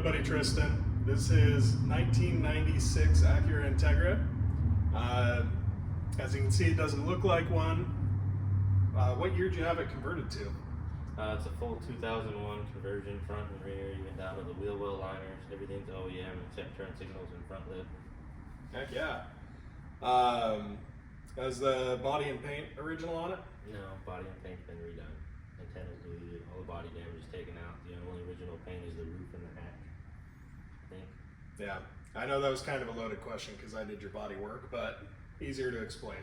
buddy Tristan. This is 1996 Acura Integra. As you can see, it doesn't look like one. What year did you have it converted to? It's a full 2001 conversion, front and rear, even down to the wheel well liners. Everything's OEM except turn signals and front lid. Heck yeah. Has the body and paint original on it? No, body and paint's been redone. Antennas deleted, all the body damage is taken out. The only original paint is the roof and the hatch, I think. Yeah, I know that was kind of a loaded question because I did your body work, but easier to explain.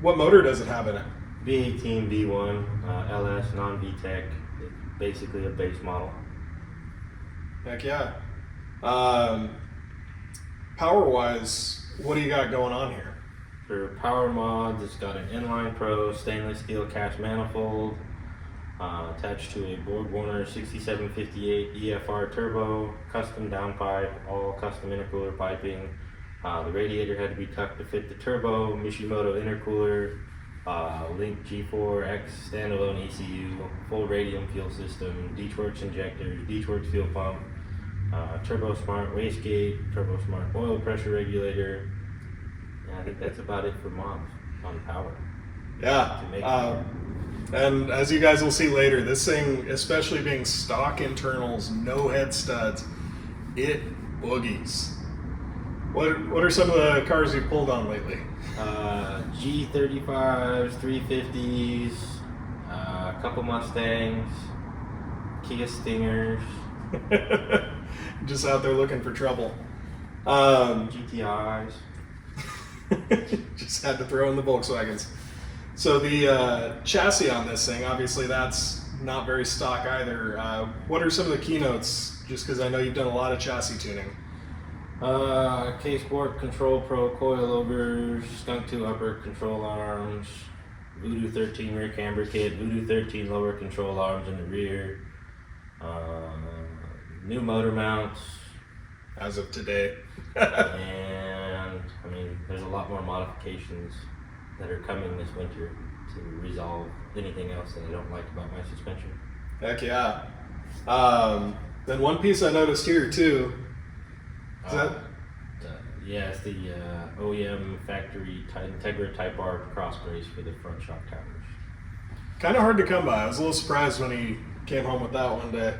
What motor does it have in it? V18, V1, LS, non-VTEC, basically a base model. Heck yeah. Power-wise, what do you got going on here? For power mods, it's got an inline pro stainless steel cast manifold attached to a Borg-Warner 6758 EFR turbo, custom downpipe, all custom intercooler piping. The radiator had to be tucked to fit the turbo, Mishimoto intercooler, Link G4X standalone ECU, full radium fuel system, D-Torch injectors, D-Torch fuel pump, Turbo Smart wastegate, Turbo Smart oil pressure regulator. And I think that's about it for mods on power. Yeah. And as you guys will see later, this thing, especially being stock internals, no head studs, it boogies. What are some of the cars you've pulled on lately? G35s, 350s, a couple Mustangs, Kia Stingers. Just out there looking for trouble. GTIs. Just had to throw in the Volkswagens. So the chassis on this thing, obviously that's not very stock either. What are some of the keynotes? Just because I know you've done a lot of chassis tuning. K-Sport Control Pro coilovers, Skunk 2 upper control arms, Voodoo 13 rear camber kit, Voodoo 13 lower control arms in the rear, new motor mounts. As of today. And I mean, there's a lot more modifications that are coming this winter to resolve anything else that I don't like about my suspension. Heck yeah. Then one piece I noticed here too. Yeah, it's the OEM factory Integra Type R cross brace for the front shock towers. Kind of hard to come by. I was a little surprised when he came home with that one day.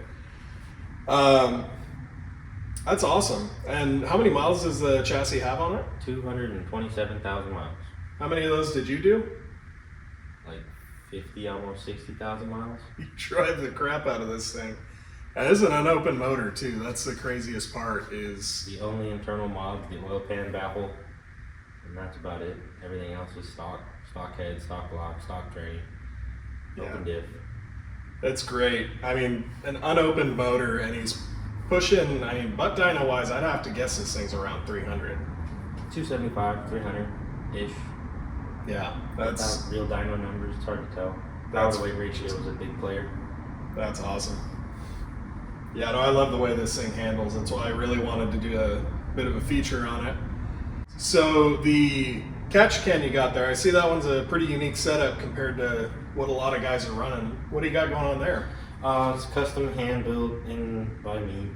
That's awesome. And how many miles does the chassis have on it? 227,000 miles. How many of those did you do? Like 50, almost 60,000 miles. You drive the crap out of this thing. That is an unopened motor too. That's the craziest part. Is the only internal mod, the oil pan baffle, and that's about it. Everything else is stock head, stock block, stock drain, open diff. That's great. I mean, an unopened motor, and he's pushing. I mean, butt dyno wise, I'd have to guess this thing's around 300. 275, 300 ish. Yeah, that's without real dyno numbers. It's hard to tell. Power to weight ratio is a big player. That's awesome. Yeah, no, I love the way this thing handles. That's why I really wanted to do a bit of a feature on it. So the catch can you got there, I see that one's a pretty unique setup compared to what a lot of guys are running. What do you got going on there? It's custom hand built in by me.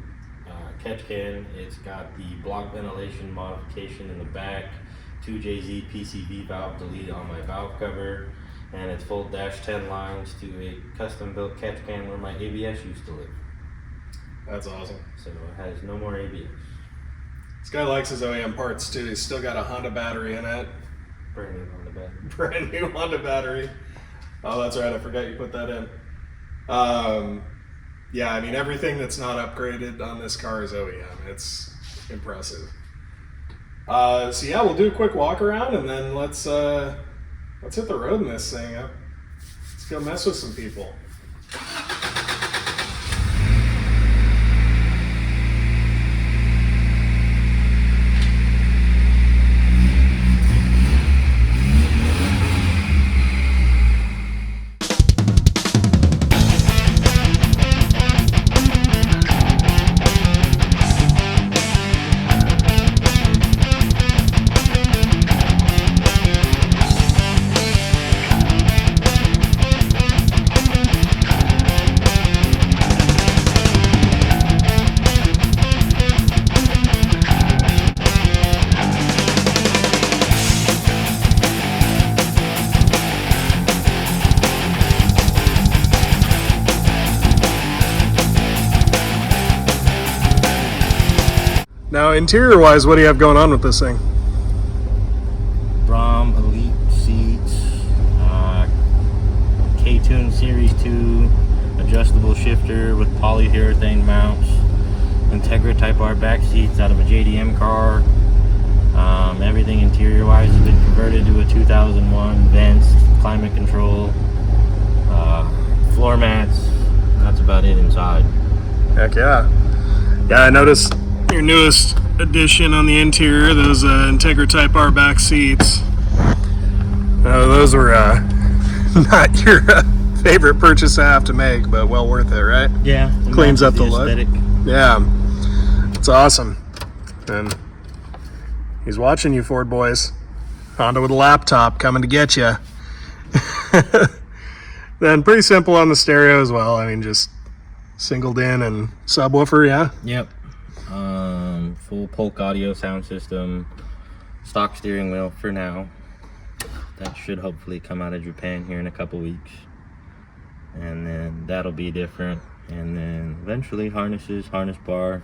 Catch can. It's got the block ventilation modification in the back, 2JZ PCV valve deleted on my valve cover, and it's full -10 lines to a custom built catch can where my ABS used to live. That's awesome. So it has no more ABS. This guy likes his OEM parts too. He's still got a Honda battery in it. Brand new Honda battery. Brand new Honda battery. Oh, that's right. I forgot you put that in. Yeah, I mean, everything that's not upgraded on this car is OEM. It's impressive. So yeah, we'll do a quick walk around and then let's hit the road in this thing. Let's go mess with some people. interior wise, what do you have going on with this thing? Brom Elite seats, K-Tune Series 2 adjustable shifter with polyurethane mounts, Integra Type R back seats out of a JDM car. Everything interior wise has been converted to a 2001 vents, climate control, floor mats. That's about it inside. Heck yeah. Yeah, I noticed your newest addition on the interior, those Integra Type R back seats. Those were not your favorite purchase to have to make, but well worth it, right? Yeah. Cleans up the look. aesthetic. Yeah, it's awesome. And he's watching you, Ford boys. Honda with a laptop coming to get you. Then pretty simple on the stereo as well. I mean, just singled in and subwoofer, yeah? Yep. Full Polk audio sound system, stock steering wheel for now. That should hopefully come out of Japan here in a couple weeks. And then that'll be different. And then eventually harnesses, harness bar,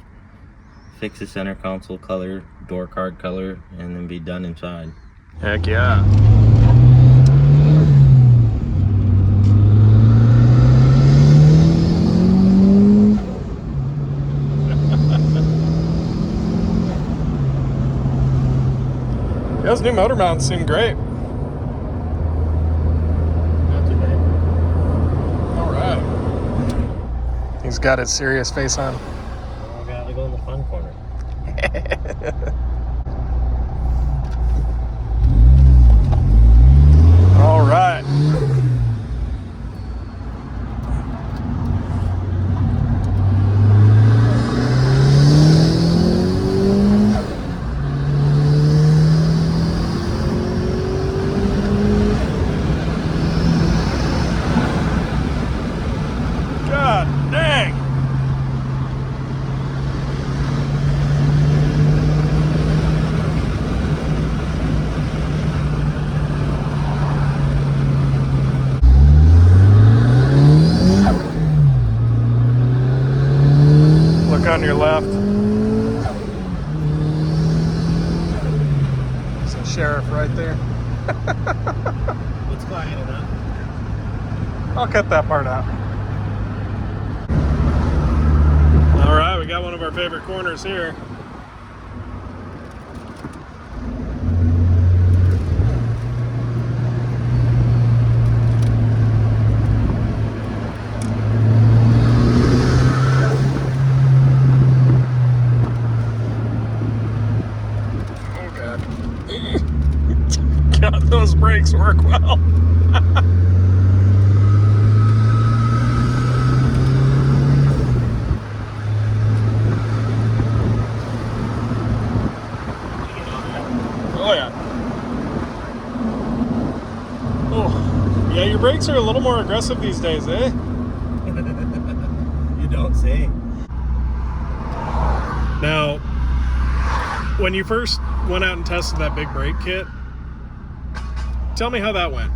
fix the center console color, door card color, and then be done inside. Heck yeah. Those new motor mounts seem great. Not too bad. All right. He's got his serious face on. I gotta go in the fun corner. All right. God dang. Look on your left. There's a sheriff right there. What's quiet enough? I'll cut that part out. All right, we got one of our favorite corners here. Oh God. God, those brakes work well. Oh yeah. Oh, yeah. Your brakes are a little more aggressive these days, eh? You don't say. Now, when you first went out and tested that big brake kit, tell me how that went.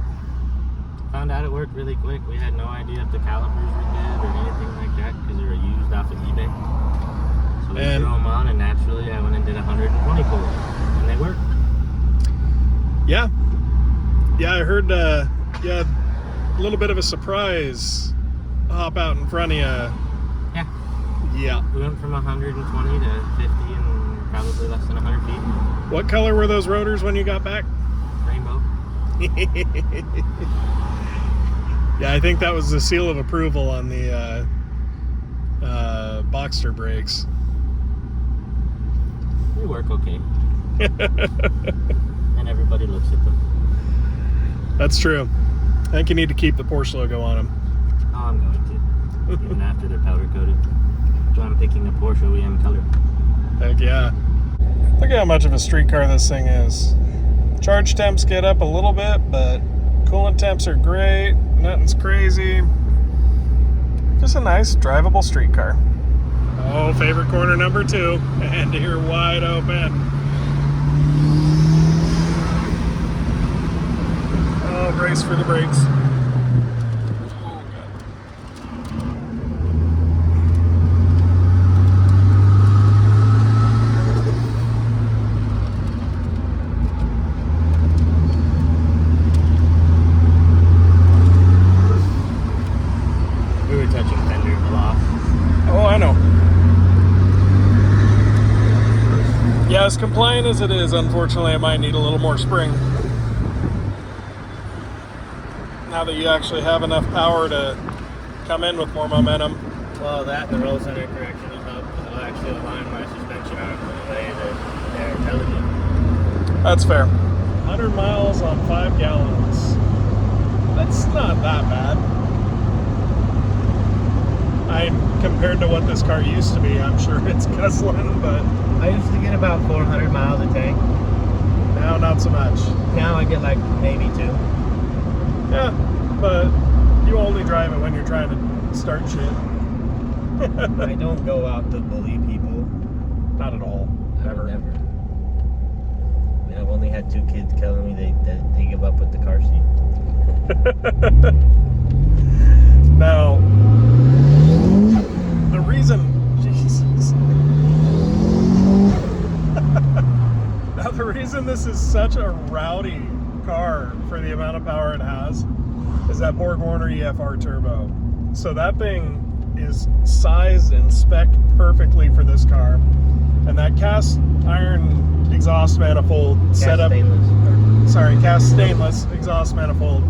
Found out it worked really quick. We had no idea if the calipers were good or anything like that because they were used off of eBay. So we threw them on, and naturally I went and did 120 pulls, and they worked. Yeah. Yeah, I heard you had a little bit of a surprise hop out in front of you. Yeah. Yeah. We went from 120 to 50 in probably less than 100 feet. What color were those rotors when you got back? Rainbow. Yeah, I think that was the seal of approval on the Boxster brakes. They work okay. And everybody looks at them. That's true. I think you need to keep the Porsche logo on them. Oh, I'm going to. Even after they're powder coated. So I'm picking a Porsche OEM color. Heck yeah. Look at how much of a street car this thing is. Charge temps get up a little bit, but coolant temps are great. Nothing's crazy. Just a nice, drivable street car. Oh, favorite corner number 2. And you're wide open. Oh, brace for the brakes. Oh, God. compliant as it is, unfortunately, it might need a little more spring. Now that you actually have enough power to come in with more momentum. Well, that and the roll center correction will help, because it'll actually align my suspension arm in the way that they're telling you. That's fair. 100 miles on 5 gallons. That's not that bad. Compared to what this car used to be, I'm sure it's guzzling, but I used to get about 400 miles a tank. now not so much. Now I get like maybe 2. Yeah, but you only drive it when you're trying to start shit. I don't go out to bully people. Not at all. Never. Never. I mean, I've only had 2 kids telling me they give up with the car seat. Now, the reason, Jesus. Now, the reason this is such a rowdy car for the amount of power it has is that Borg-Warner EFR turbo. So that thing is sized and spec'd perfectly for this car. And that cast iron exhaust manifold setup. Cast stainless exhaust manifold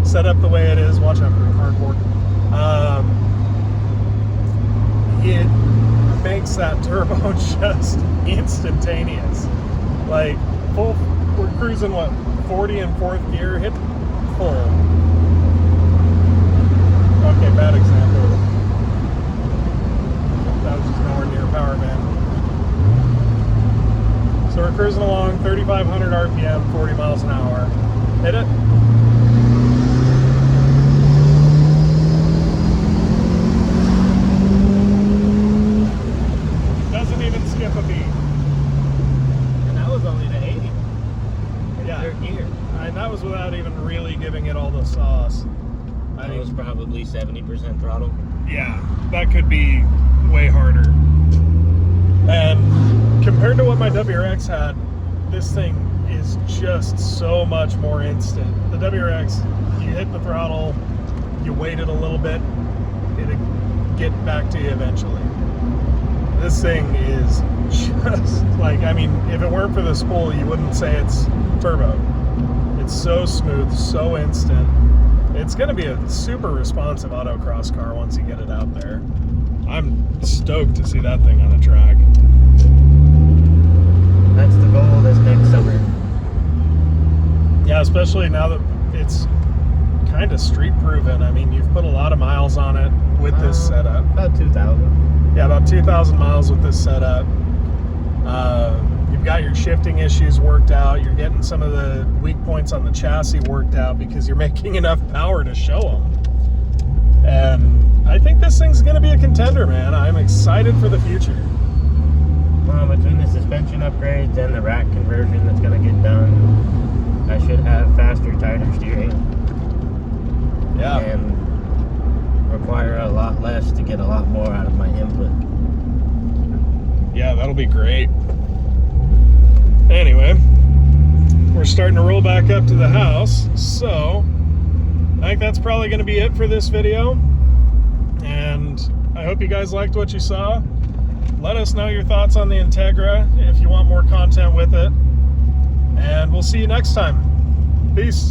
set up the way it is. Watch out for the cardboard. It makes that turbo just instantaneous. Like full, we're cruising what, 40 in 4th gear, hit full. Okay, bad example. That was just nowhere near power band. So we're cruising along, 3,500 RPM, 40 miles an hour. Hit it. Doesn't even skip a beat. And that was only the 80. Yeah. 3rd gear. And that was without even really giving it all the sauce. That was probably 70% throttle. Yeah, that could be way harder. And compared to what my WRX had, this thing is just so much more instant. The WRX, you hit the throttle, you wait it a little bit, it'll get back to you eventually. This thing is just like, I mean, if it weren't for the spool, you wouldn't say it's turbo. It's so smooth, so instant. It's going to be a super responsive autocross car once you get it out there. I'm stoked to see that thing on a track. That's the goal this next summer. Yeah, especially now that it's kind of street proven. I mean, you've put a lot of miles on it with this setup. About 2,000. Yeah, about 2,000 miles with this setup. You've got your shifting issues worked out. You're getting some of the weak points on the chassis worked out because you're making enough power to show them. And I think this thing's going to be a contender, man. I'm excited for the future. Between the suspension upgrades and the rack conversion that's going to get done, I should have faster, tighter steering. Yeah. And require a lot less to get a lot more out of my input. Yeah, that'll be great. Anyway, we're starting to roll back up to the house, so I think that's probably going to be it for this video. And I hope you guys liked what you saw. Let us know your thoughts on the Integra if you want more content with it. And we'll see you next time. Peace.